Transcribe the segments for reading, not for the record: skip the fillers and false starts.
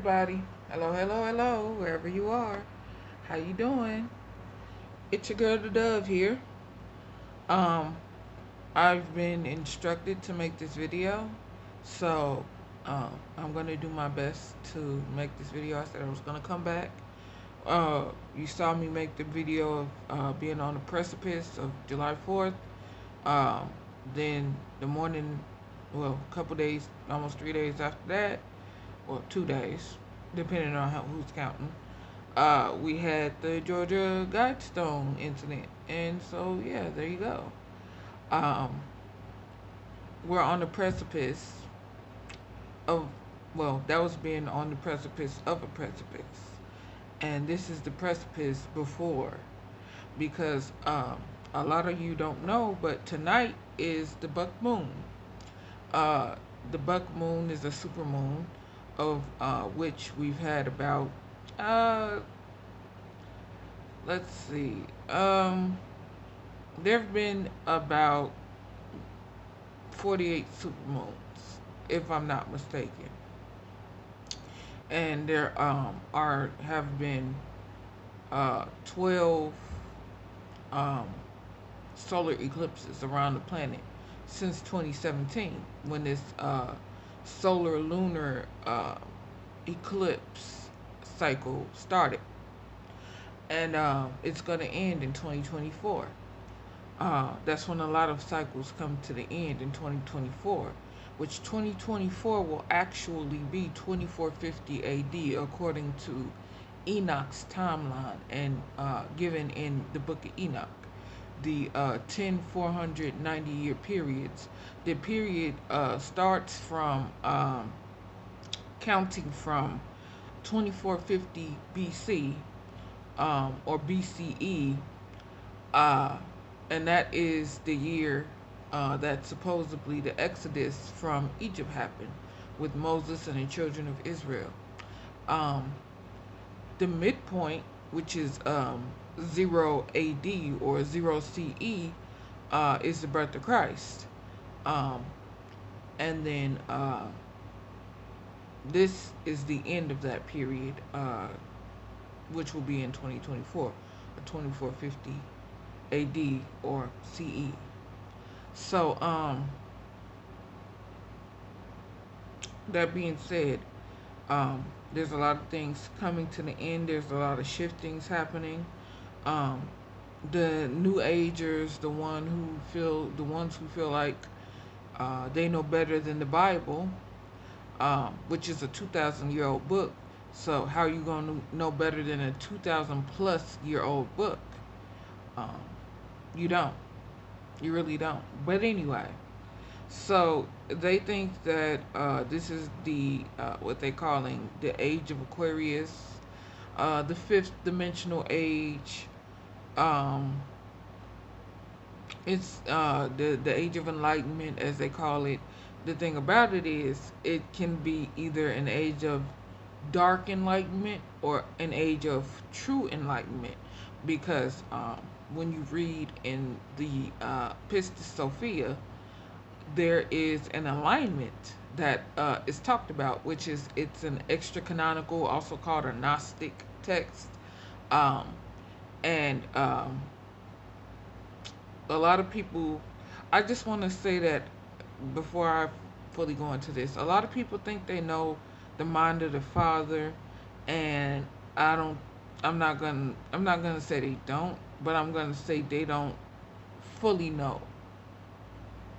everybody. Hello, hello, hello, wherever you are. How you doing? It's your girl, the Dove here. Um, I've been instructed to make this video, so I'm gonna do my best to make this video. I said I was gonna come back. You saw me make the video of being on the precipice of July 4th. Um, then the morning, well, a couple days, almost 3 days after that, or 2 days, depending on who's counting. We had the Georgia Guidestone incident, and so yeah, there you go. Um, we're on the precipice of, well, that was being on the precipice of a precipice, and this is the precipice before, because a lot of you don't know, but tonight is the buck moon. Uh, the buck moon is a super moon, of which we've had about uh, let's see. There have been about 48 supermoons, if I'm not mistaken, and there are have been 12 um, solar eclipses around the planet since 2017, when this solar lunar eclipse cycle started, and it's going to end in 2024. That's when a lot of cycles come to the end in 2024, which 2024 will actually be 2450 AD according to Enoch's timeline, and given in the book of Enoch. The 10 490 year periods. The period starts from counting from 2450 BC, or BCE, uh, and that is the year that supposedly the Exodus from Egypt happened with Moses and the children of Israel. Um, the midpoint, which is 0 AD or 0 CE, is the birth of Christ. Um, and then this is the end of that period, which will be in 2024 or 2450 AD or CE. So, that being said, there's a lot of things coming to the end. There's a lot of shiftings happening. Um, the New Agers, the ones who feel like they know better than the Bible, which is a 2,000-year-old book. So how are you going to know better than a 2,000-plus-year-old book? Um, you don't. You really don't. But anyway, so they think that this is the what they calling the age of Aquarius, the fifth dimensional age. Um, it's the age of enlightenment, as they call it. The thing about it is, it can be either an age of dark enlightenment or an age of true enlightenment, because when you read in the Pistis Sophia, there is an alignment that is talked about, which is, it's an extra canonical, also called a Gnostic text, um, and a lot of people. I just want to say that before I fully go into this, a lot of people think they know the mind of the Father, and I don't. I'm not gonna say they don't, but I'm gonna say they don't fully know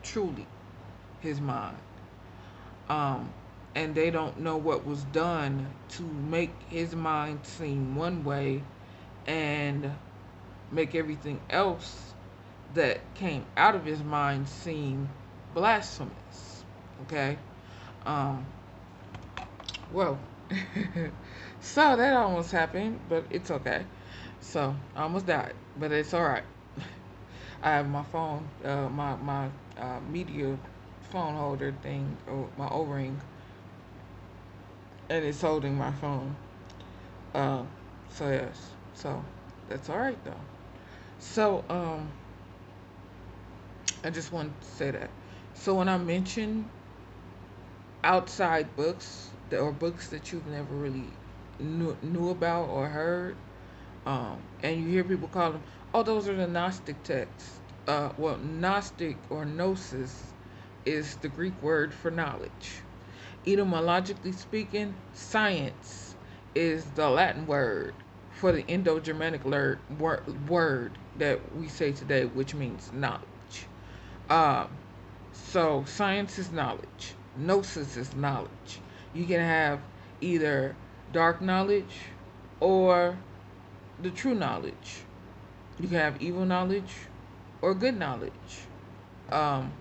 truly His mind. um, and they don't know what was done to make his mind seem one way and make everything else that came out of his mind seem blasphemous. Okay? Um, well, so that almost happened, but it's okay. So I almost died, but it's all right. I have my phone, my media phone holder thing, or my O-ring, and it's holding my phone. Uh, so yes, so that's all right though. So I just wanted to say that. So when I mention outside books, or books that you've never really knew about or heard. And you hear people call them, oh, those are the Gnostic texts. Well, Gnostic or Gnosis is the Greek word for knowledge. Etymologically speaking, science is the Latin word for the Indo-Germanic word that we say today, which means knowledge. Um, so science is knowledge. Gnosis is knowledge. You can have either dark knowledge or the true knowledge. You can have evil knowledge or good knowledge. Um,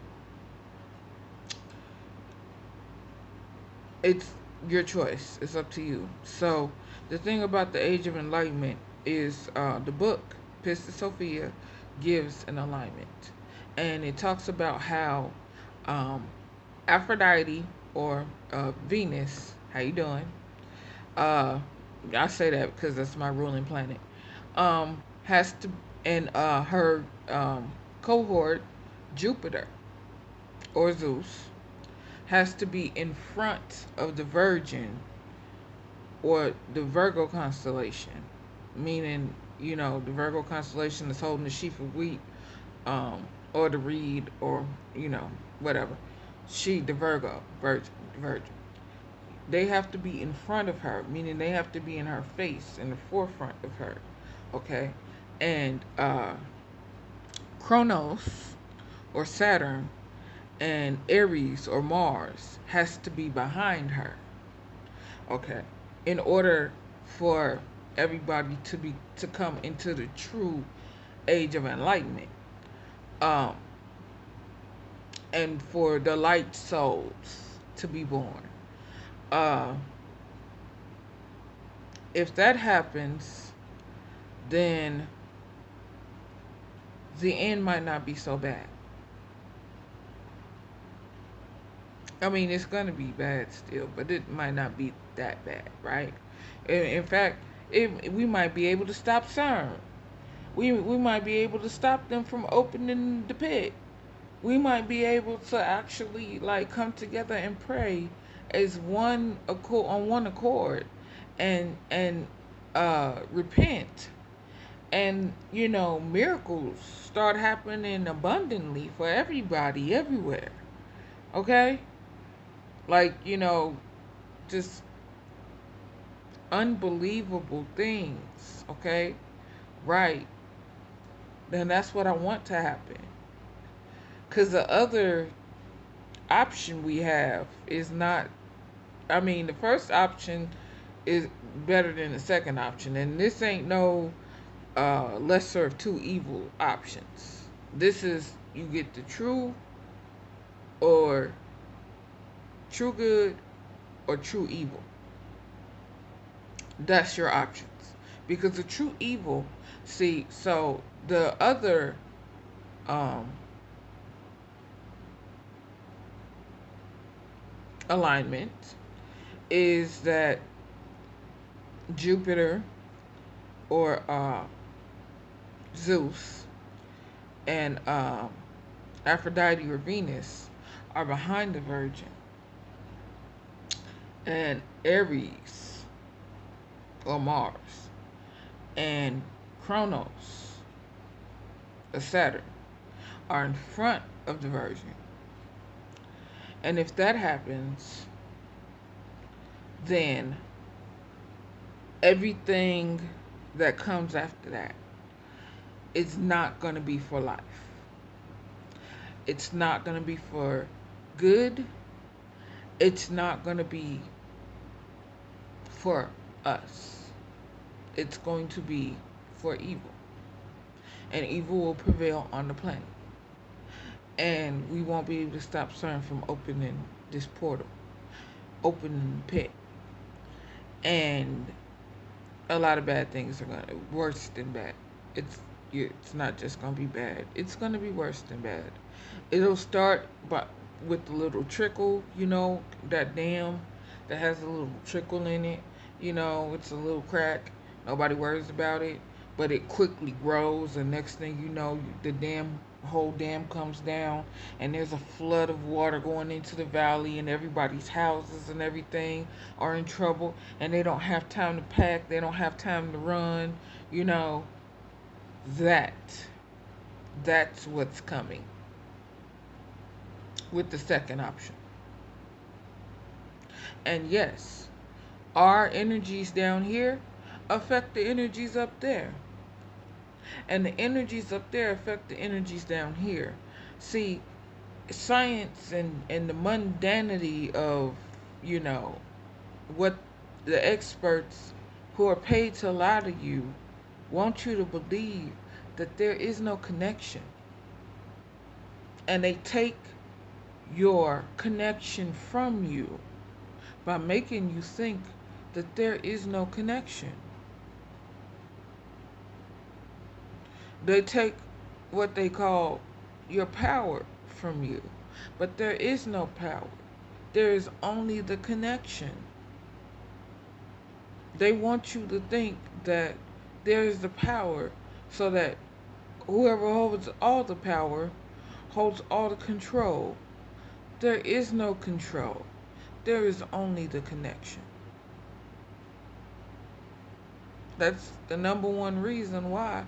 it's your choice. It's up to you. So the thing about the Age of Enlightenment is the book Pistis Sophia gives an alignment, and it talks about how um, Aphrodite or Venus. How you doing? Uh, I say that because that's my ruling planet. Has to and her cohort Jupiter or Zeus has to be in front of the Virgin or the Virgo constellation, meaning, the Virgo constellation is holding the sheaf of wheat, or the reed, or whatever. She, the Virgo, Virgin. They have to be in front of her, meaning they have to be in her face, in the forefront of her. Okay, and Kronos or Saturn and Aries or Mars has to be behind her. Okay, in order for everybody to come into the true age of enlightenment, um, and for the light souls to be born. Uh, if that happens, then the end might not be so bad. I mean, it's going to be bad still, but it might not be that bad, right? In fact, we might be able to stop CERN. We might be able to stop them from opening the pit. We might be able to actually like come together and pray as one accord, on one accord, and repent, and miracles start happening abundantly for everybody everywhere. Okay, like just unbelievable things. Okay, right? Then that's what I want to happen. Because the other option we have is not, I mean, the first option is better than the second option. And this ain't no lesser of two evil options. This is, you get the true or true good or true evil. That's your options. Because the true evil, see, so the other um, alignment is that Jupiter or Zeus and Aphrodite or Venus are behind the Virgin, and Aries or Mars and Kronos or Saturn are in front of the Virgin. And if that happens, then everything that comes after that is not going to be for life. It's not going to be for good. It's not going to be for us. It's going to be for evil. And evil will prevail on the planet. And we won't be able to stop CERN from opening this portal, opening the pit. And a lot of bad things are gonna, worse than bad. It's not just gonna be bad. It's gonna be worse than bad. It'll start with the little trickle, that dam that has a little trickle in it. It's a little crack. Nobody worries about it, but it quickly grows, and next thing you know, the dam whole dam comes down and there's a flood of water going into the valley, and everybody's houses and everything are in trouble, and they don't have time to pack, they don't have time to run, you know, that that's what's coming with the second option. And yes, our energies down here affect the energies up there, and the energies up there affect the energies down here. See, science and the mundanity of, you know, what the experts who are paid to lie to you want you to believe that there is no connection, and they take your connection from you by making you think that there is no connection. They take what they call your power from you, but there is no power. There is only the connection. They want you to think that there is the power, so that whoever holds all the power holds all the control. There is no control. There is only the connection. That's the number one reason why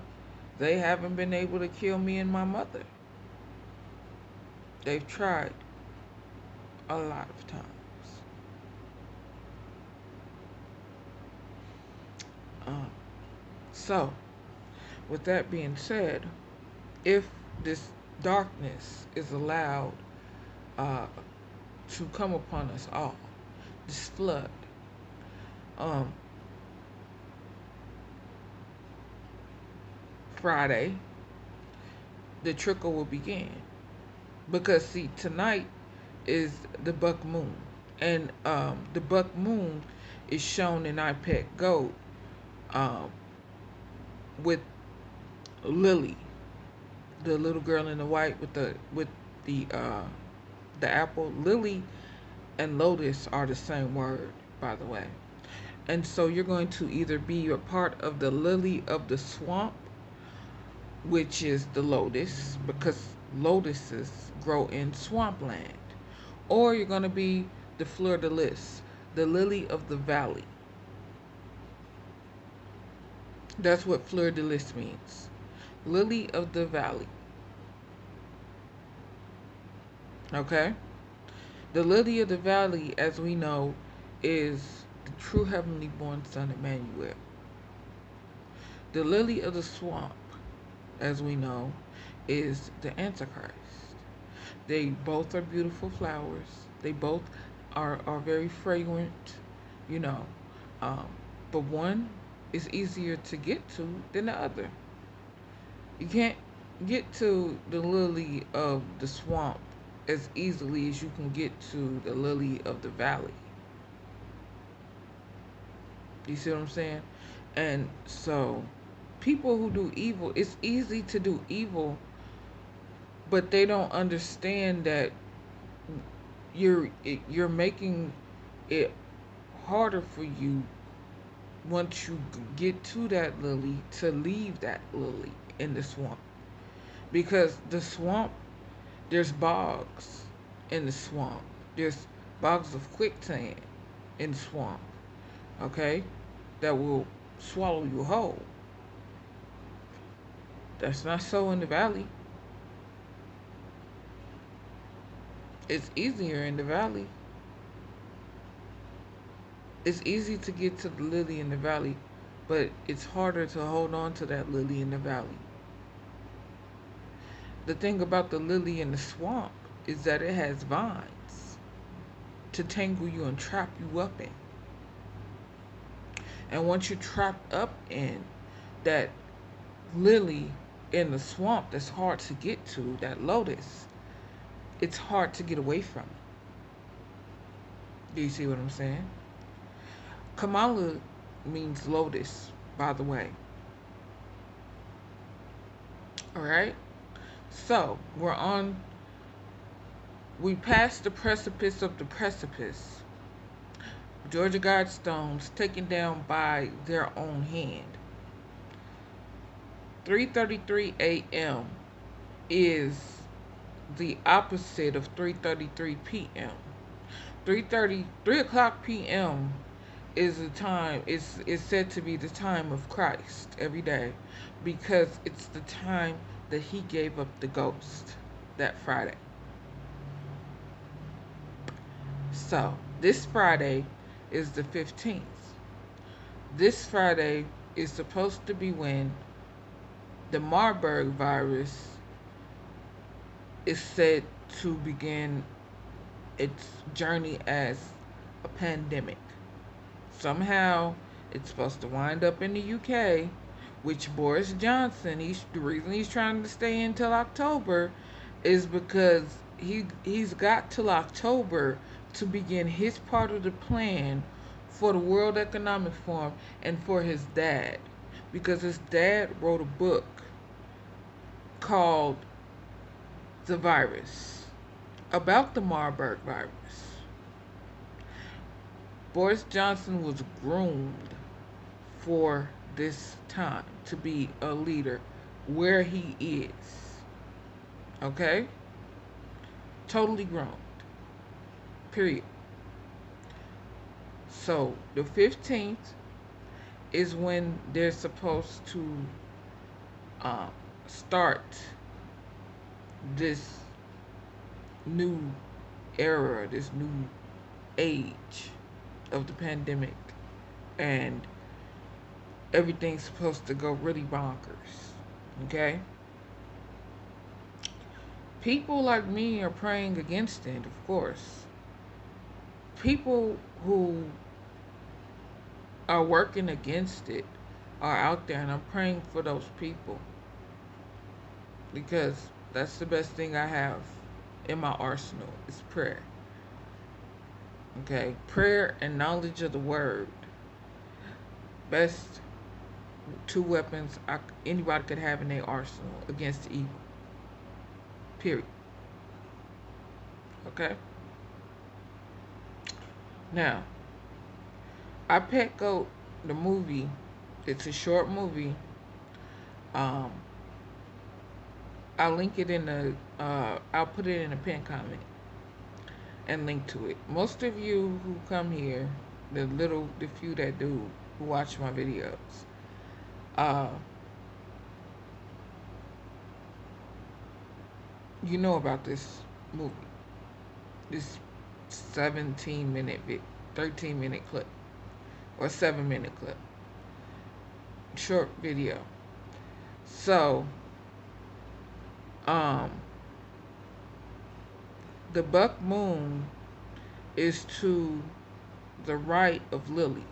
they haven't been able to kill me and my mother. They've tried a lot of times. Um, so, with that being said, if this darkness is allowed uh, to come upon us all, this flood, um, Friday, the trickle will begin. Because, see, tonight is the buck moon. And the buck moon is shown in iPad Gold um, with Lily, the little girl in the white with the apple. Lily and lotus are the same word, by the way. And so you're going to either be a part of the lily of the swamp, which is the lotus, because lotuses grow in swampland, or you're going to be the fleur de lis, the lily of the valley. That's what fleur de lis means. Lily of the valley. Okay? The lily of the valley, as we know, is the true heavenly born son Emmanuel. The lily of the swamp, as we know, is the Antichrist. They both are beautiful flowers. They both are very fragrant, you know. Um, but one is easier to get to than the other. You can't get to the lily of the swamp as easily as you can get to the lily of the valley. You see what I'm saying? And so, people who do evil, it's easy to do evil, but they don't understand that you're making it harder for you once you get to that lily to leave that lily in the swamp, because the swamp, there's bogs in the swamp, there's bogs of quicksand in the swamp, okay, that will swallow you whole. That's not so in the valley. It's easier in the valley. It's easy to get to the lily in the valley, but it's harder to hold on to that lily in the valley. The thing about the lily in the swamp is that it has vines to tangle you and trap you up in. And once you're trapped up in that lily in the swamp that's hard to get to, that lotus, it's hard to get away from it. Do you see what I'm saying? Kamala means lotus, by the way. Alright? So, we passed the precipice of the precipice. Georgia Guidestones taken down by their own hand. 3:33 a.m. is the opposite of 3:33 p.m. 3 o'clock p.m. is the time is said to be the time of Christ every day, because it's the time that he gave up the ghost that Friday. So this Friday is the 15th. This Friday is supposed to be when the Marburg virus is said to begin its journey as a pandemic. Somehow it's supposed to wind up in the UK, which Boris Johnson, the reason he's trying to stay until October is because he's got till October to begin his part of the plan for the World Economic Forum and for his dad, because his dad wrote a book called The Virus, about the Marburg virus. Boris Johnson was groomed for this time to be a leader where he is. Okay? Totally groomed. Period. So the 15th is when they're supposed to start this new era, this new age of the pandemic, and everything's supposed to go really bonkers. Okay? People like me are praying against it, of course. People who are working against it are out there, and I'm praying for those people, because that's the best thing I have in my arsenal is prayer. Okay? Prayer and knowledge of the word. Best two weapons anybody could have in their arsenal against evil. Period. Okay? Now, I Pet Goat, the movie, it's a short movie. Um, I'll link it in the, I'll put it in a pinned comment and link to it. Most of you who come here, the few that do, who watch my videos, you know about this movie. This 17-minute 13-minute clip, or 7-minute clip, short video. So, the buck moon is to the right of Lily,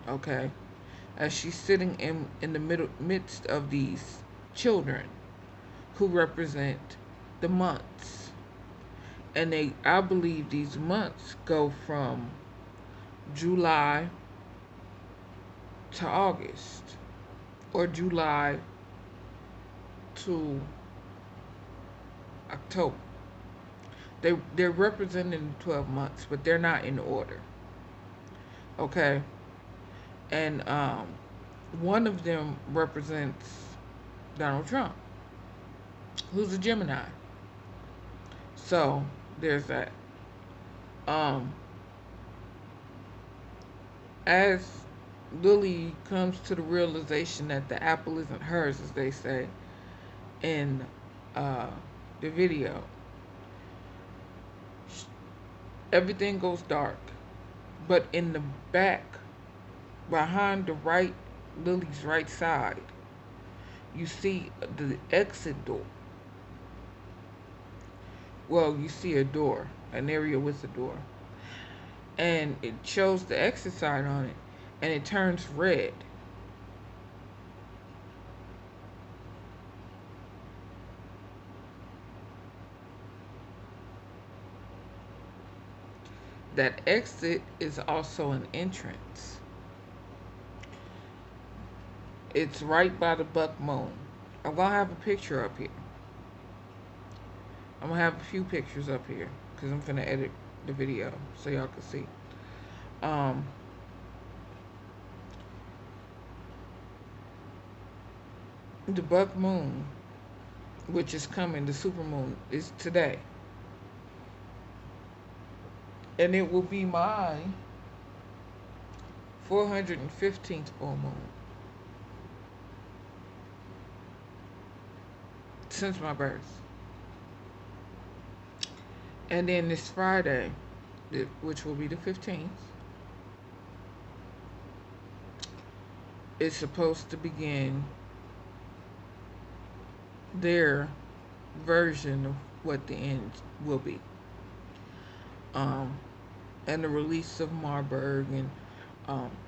okay, as she's sitting in the midst of these children who represent the months. And I believe these months go from July to August, or July to October. They're representing 12 months, but they're not in order. Okay? And one of them represents Donald Trump, who's a Gemini. So there's that. As Lily comes to the realization that the apple isn't hers, as they say in the video, everything goes dark. But in the back, behind Lily's right side, you see the exit door. Well, you see a door, an area with a door. And it shows the exit sign on it, and it turns red. That exit is also an entrance. It's right by the buck moon. I'm gonna have a picture up here. I'm gonna have a few pictures up here because I'm gonna edit the video so y'all can see. The buck moon which is coming. The supermoon is today, and it will be my 415th full moon since my birth. And then this Friday, which will be the 15th, is supposed to begin their version of what the end will be. Um, and the release of Marburg, and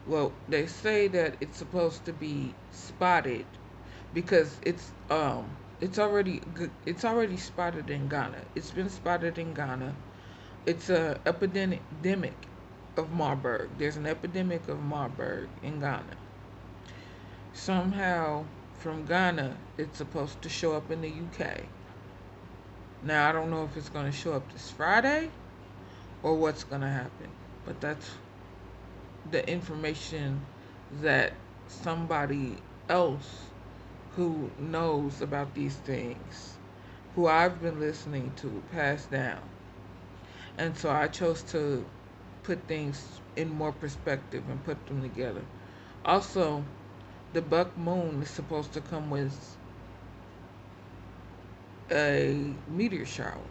well, they say that it's supposed to be spotted because it's already spotted in Ghana. It's been spotted in Ghana. It's a epidemic of Marburg. There's an epidemic of Marburg in Ghana. Somehow from Ghana it's supposed to show up in the UK. Now I don't know if it's going to show up this Friday or what's going to happen, but that's the information that somebody else who knows about these things, who I've been listening to, passed down. And so I chose to put things in more perspective and put them together. Also, the buck moon is supposed to come with a meteor shower.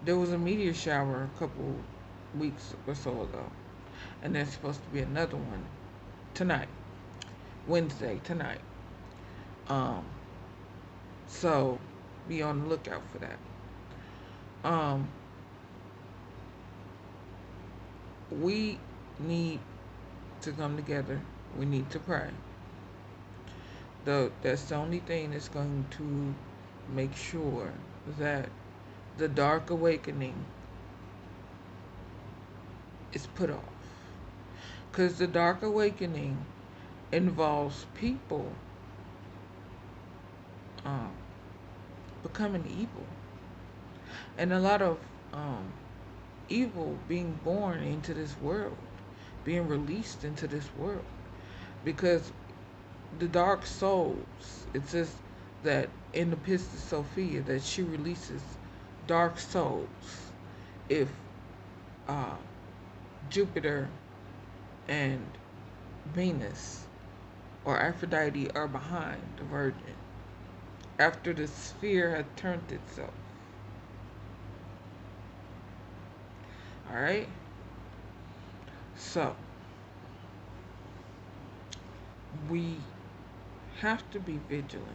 There was a meteor shower a couple weeks or so ago, and there's supposed to be another one tonight, Wednesday tonight. Um, so be on the lookout for that. Um, we need to come together. We need to pray. That's the only thing that's going to make sure that the dark awakening is put off. Because the dark awakening involves people um, becoming evil. And a lot of evil being born into this world, being released into this world. Because the dark souls, it says that in the Pistis Sophia that she releases dark souls if uh, Jupiter and Venus or Aphrodite are behind the Virgin after the sphere had turned itself. Alright? So, we have to be vigilant.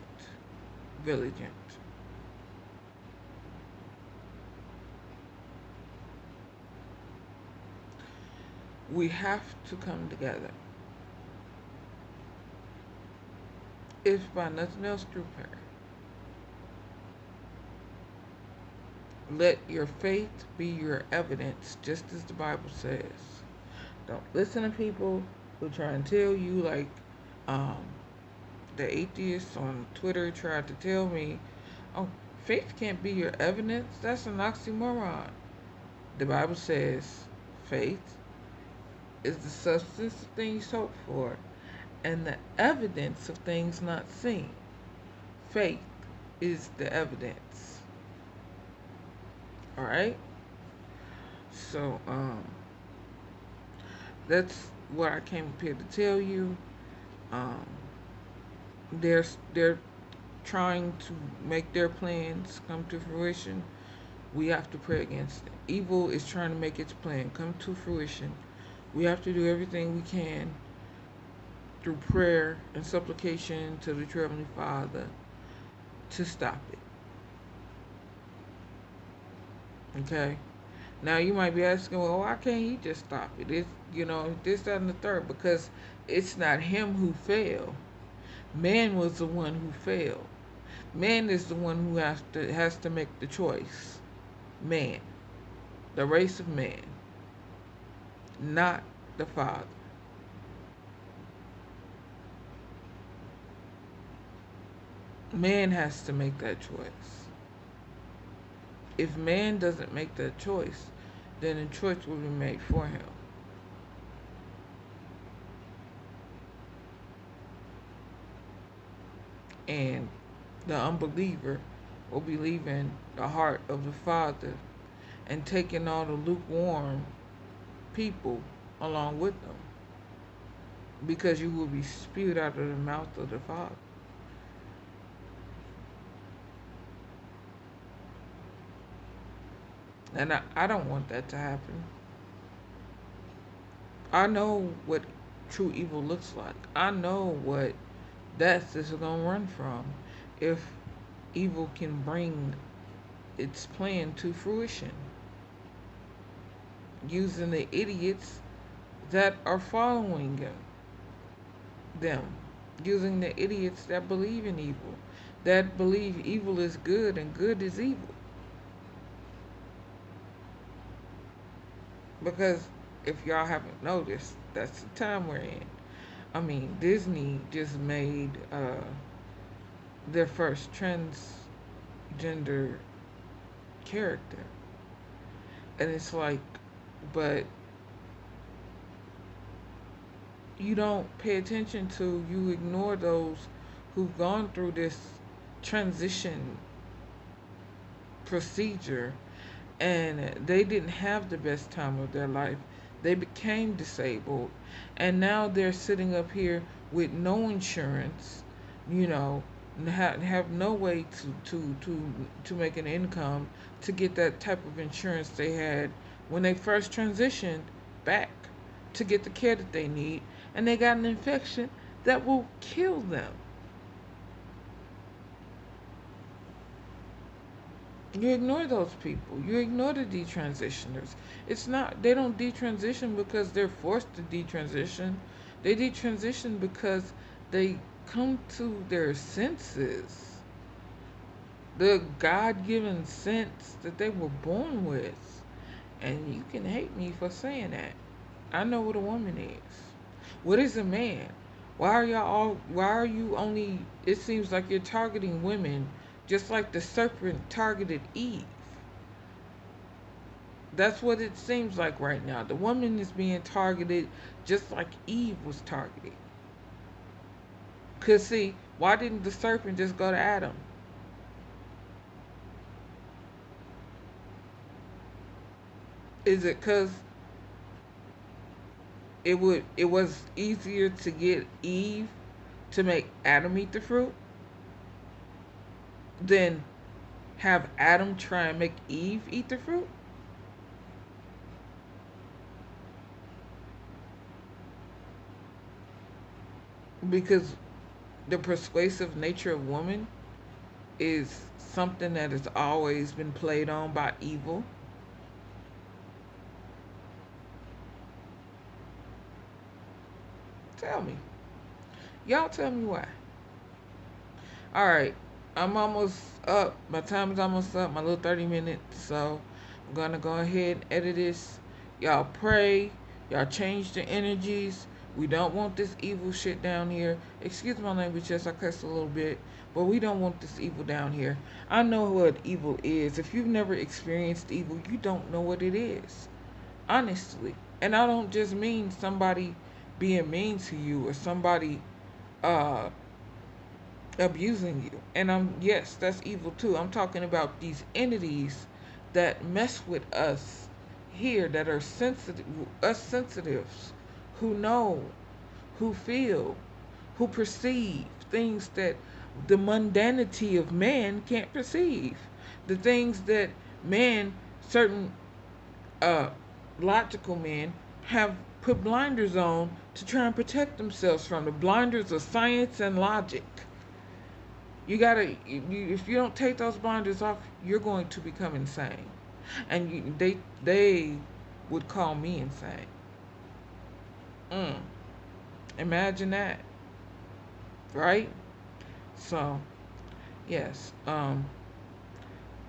We have to come together. If by nothing else, through prayer. Let your faith be your evidence, just as the Bible says. Don't listen to people who try and tell you, like um, the atheists on Twitter tried to tell me, oh, faith can't be your evidence. That's an oxymoron. The Bible says faith is the substance of things hoped for and the evidence of things not seen. Faith is the evidence. Alright? So, that's what I came up here to tell you. Um, they're trying to make their plans come to fruition. We have to pray against it. Evil is trying to make its plan come to fruition. We have to do everything we can through prayer and supplication to the true Heavenly Father to stop it. Okay? Now you might be asking, well, why can't he just stop it? It's, this, that, and the third. Because it's not him who failed. Man was the one who failed. Man is the one who has to make the choice. Man. The race of man. Not the Father. Man has to make that choice. If man doesn't make that choice, then a choice will be made for him. And The unbeliever will be leaving the heart of the Father and taking all the lukewarm people along with them, because you will be spewed out of the mouth of the Father. And I don't want that to happen. I know what true evil looks like. I know what death is going to run from if evil can bring its plan to fruition, using the idiots that are following them, using the idiots that believe in evil, that believe evil is good and good is evil. Because if y'all haven't noticed, that's the time we're in. I mean, Disney just made their first transgender character. And it's like, but you don't pay attention to, you ignore those who've gone through this transition procedure and they didn't have the best time of their life. They became disabled, and now they're sitting up here with no insurance, you know, and have no way to make an income to get that type of insurance they had when they first transitioned back to get the care that they need, and they got an infection that will kill them. You ignore those people. You ignore the detransitioners. It's not, they don't detransition because they're forced to detransition. They detransition because they come to their senses. The God given sense that they were born with. And you can hate me for saying that. I know what a woman is. What is a man? Why are you only, it seems like you're targeting women just like the serpent targeted Eve. That's what it seems like right now. The woman is being targeted just like Eve was targeted. Cause see, why didn't the serpent just go to Adam? Is it cause it was easier to get Eve to make Adam eat the fruit than have Adam try and make Eve eat the fruit? Because the persuasive nature of woman is something that has always been played on by evil. Tell me. Y'all tell me why. All right. I'm almost up. My time is almost up. My little 30 minutes. So I'm going to go ahead and edit this. Y'all pray. Y'all change the energies. We don't want this evil shit down here. Excuse my language, yes, I cuss a little bit. But we don't want this evil down here. I know what evil is. If you've never experienced evil, you don't know what it is. Honestly. And I don't just mean somebody being mean to you or somebody uh abusing you. And I'm, yes, that's evil too. I'm talking about these entities that mess with us here, that are sensitive, us sensitives, who know, who feel, who perceive things that the mundanity of man can't perceive. The things that man, certain uh logical men have put blinders on to try and protect themselves from, the blinders of science and logic. You gotta, if you don't take those blinders off, you're going to become insane. And they would call me insane. Mm, imagine that, right? So, yes,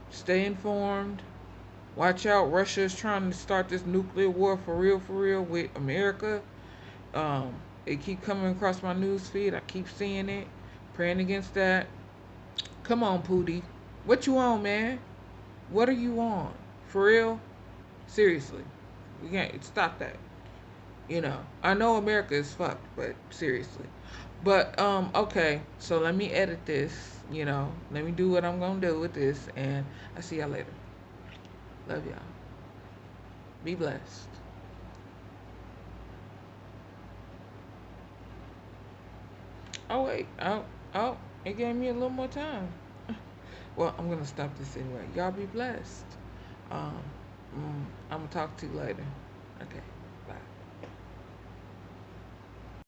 stay informed. Watch out. Russia is trying to start this nuclear war for real, with America. Um, it keep coming across my news feed. I keep seeing it. Praying against that. Come on, Pootie. What you on, man? What are you on? For real? Seriously. We can't stop that. I know America is fucked, but seriously. But okay, so let me edit this, let me do what I'm gonna do with this, and I'll see y'all later. Love y'all. Be blessed. Oh wait, oh, it gave me a little more time. Well, I'm gonna stop this anyway. Y'all be blessed. Um, I'm gonna talk to you later. Okay.